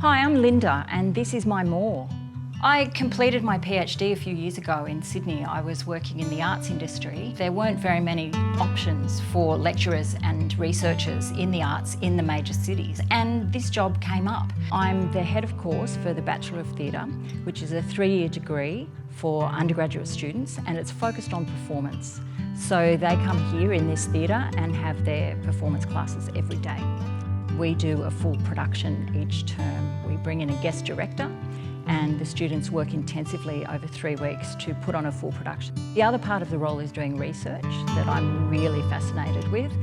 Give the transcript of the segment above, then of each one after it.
Hi, I'm Linda and this is my more. I completed my PhD a few years ago in Sydney. I was working in the arts industry. There weren't very many options for lecturers and researchers in the arts in the major cities, and this job came up. I'm the head of course for the Bachelor of Theatre, which is a 3-year degree for undergraduate students, and it's focused on performance. So they come here in this theatre and have their performance classes every day. We do a full production each term. We bring in a guest director and the students work intensively over 3 weeks to put on a full production. The other part of the role is doing research that I'm really fascinated with.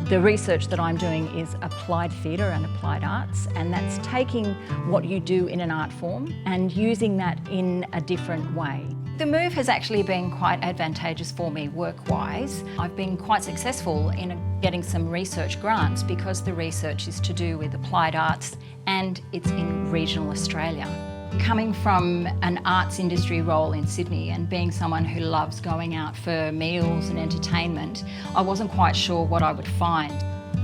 The research that I'm doing is applied theatre and applied arts, and that's taking what you do in an art form and using that in a different way. The move has actually been quite advantageous for me work-wise. I've been quite successful in getting some research grants because the research is to do with applied arts and it's in regional Australia. Coming from an arts industry role in Sydney and being someone who loves going out for meals and entertainment, I wasn't quite sure what I would find.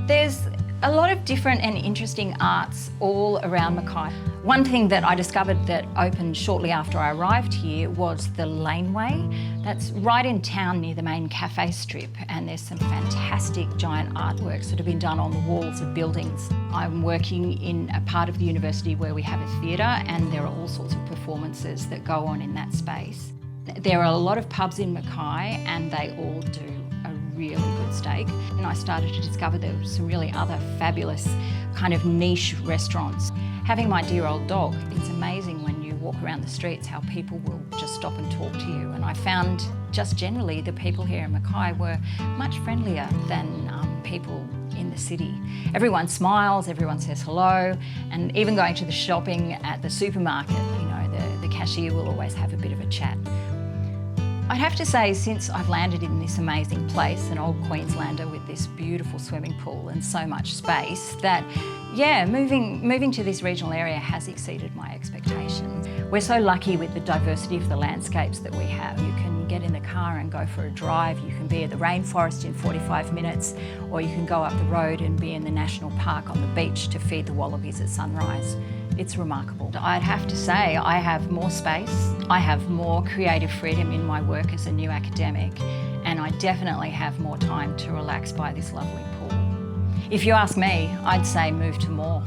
There's a lot of different and interesting arts all around Mackay. One thing that I discovered that opened shortly after I arrived here was the Laneway. That's right in town near the main cafe strip, and there's some fantastic giant artworks that have been done on the walls of buildings. I'm working in a part of the university where we have a theatre, and there are all sorts of performances that go on in that space. There are a lot of pubs in Mackay and they all do a really good steak, and I started to discover there were some really other fabulous kind of niche restaurants. Having my dear old dog, it's amazing when you walk around the streets how people will just stop and talk to you, and I found just generally the people here in Mackay were much friendlier than people in the city. Everyone smiles, everyone says hello, and even going to the shopping at the supermarket, you know, the cashier will always have a bit of a chat. I'd have to say, since I've landed in this amazing place, an old Queenslander with this beautiful swimming pool and so much space, that yeah, moving to this regional area has exceeded my expectations. We're so lucky with the diversity of the landscapes that we have. You can get in the car and go for a drive, you can be at the rainforest in 45 minutes, or you can go up the road and be in the national park on the beach to feed the wallabies at sunrise. It's remarkable. I'd have to say I have more space, I have more creative freedom in my work as a new academic, and I definitely have more time to relax by this lovely pool. If you ask me, I'd say move to more.